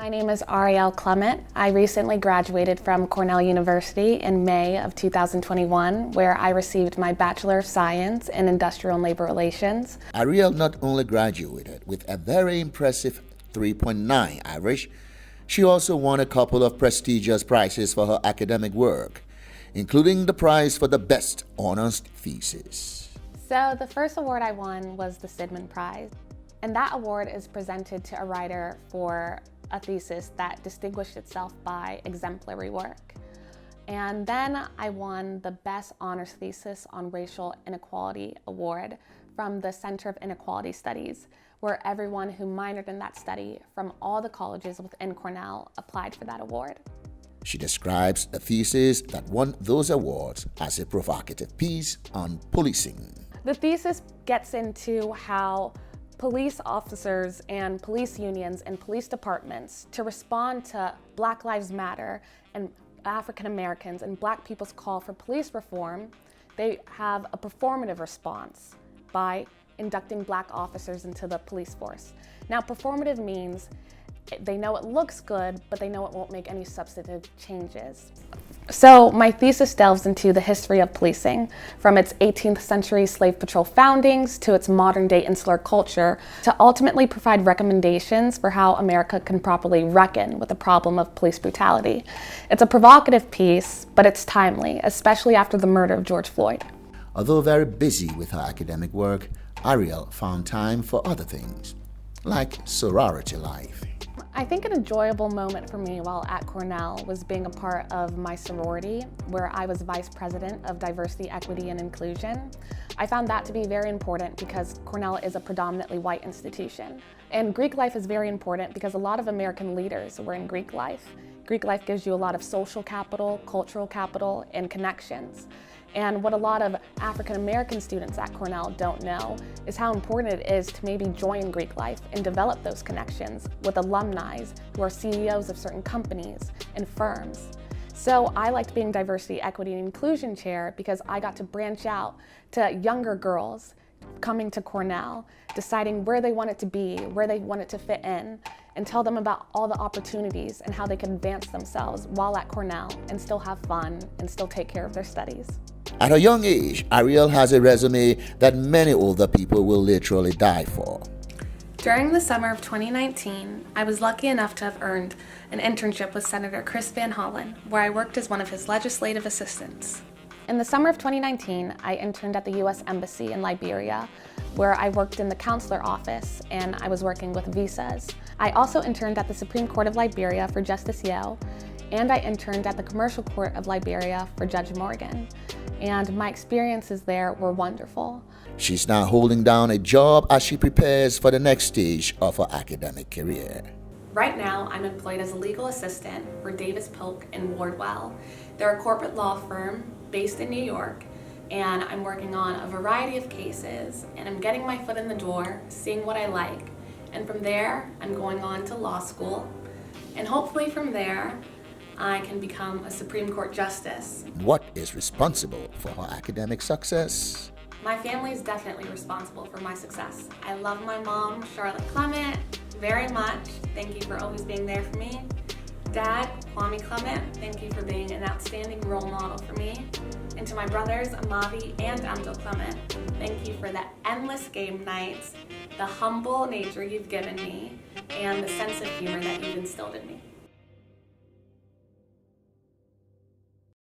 My name is Arielle Clement. I recently graduated from Cornell University in May of 2021, where I received my Bachelor of Science in Industrial and Labor Relations. Arielle not only graduated with a very impressive 3.9 average, she also won a couple of prestigious prizes for her academic work, including the prize for the best honors thesis. So the first award I won was the Sidman Prize, and that award is presented to a writer for a thesis that distinguished itself by exemplary work. And then I won the Best Honors Thesis on Racial Inequality Award from the Center of Inequality Studies, where everyone who minored in that study from all the colleges within Cornell applied for that award. She describes a thesis that won those awards as a provocative piece on policing. The thesis gets into how police officers and police unions and police departments to respond to Black Lives Matter and African Americans and Black people's call for police reform, they have a performative response by inducting Black officers into the police force. Now, performative means they know it looks good, but they know it won't make any substantive changes. So my thesis delves into the history of policing, from its 18th century slave patrol foundings to its modern day insular culture, to ultimately provide recommendations for how America can properly reckon with the problem of police brutality. It's a provocative piece, but it's timely, especially after the murder of George Floyd. Although very busy with her academic work, Arielle found time for other things, like sorority life. I think an enjoyable moment for me while at Cornell was being a part of my sorority, where I was Vice President of Diversity, Equity, and Inclusion. I found that to be very important because Cornell is a predominantly white institution. And Greek life is very important because a lot of American leaders were in Greek life. Greek life gives you a lot of social capital, cultural capital, and connections. And what a lot of African American students at Cornell don't know is how important it is to maybe join Greek life and develop those connections with alumni who are CEOs of certain companies and firms. So I liked being Diversity, Equity, and Inclusion Chair because I got to branch out to younger girls coming to Cornell, deciding where they wanted to be, where they wanted to fit in, and tell them about all the opportunities and how they can advance themselves while at Cornell and still have fun and still take care of their studies. At a young age, Arielle has a resume that many older people will literally die for. During the summer of 2019, I was lucky enough to have earned an internship with Senator Chris Van Hollen, where I worked as one of his legislative assistants. In the summer of 2019, I interned at the U.S. Embassy in Liberia, where I worked in the consular office and I was working with visas. I also interned at the Supreme Court of Liberia for Justice Yeo, and I interned at the Commercial Court of Liberia for Judge Morgan. And my experiences there were wonderful. She's now holding down a job as she prepares for the next stage of her academic career. Right now, I'm employed as a legal assistant for Davis Polk and Wardwell. They're a corporate law firm based in New York, and I'm working on a variety of cases, and I'm getting my foot in the door, seeing what I like. And from there, I'm going on to law school, and hopefully from there, I can become a Supreme Court Justice. What is responsible for her academic success? My family is definitely responsible for my success. I love my mom, Arielle Clement, very much. Thank you for always being there for me. Dad, Kwame Clement, thank you for being an outstanding role model for me. And to my brothers, Amavi and Amdo Clement, thank you for the endless game nights, the humble nature you've given me, and the sense of humor that you've instilled in me.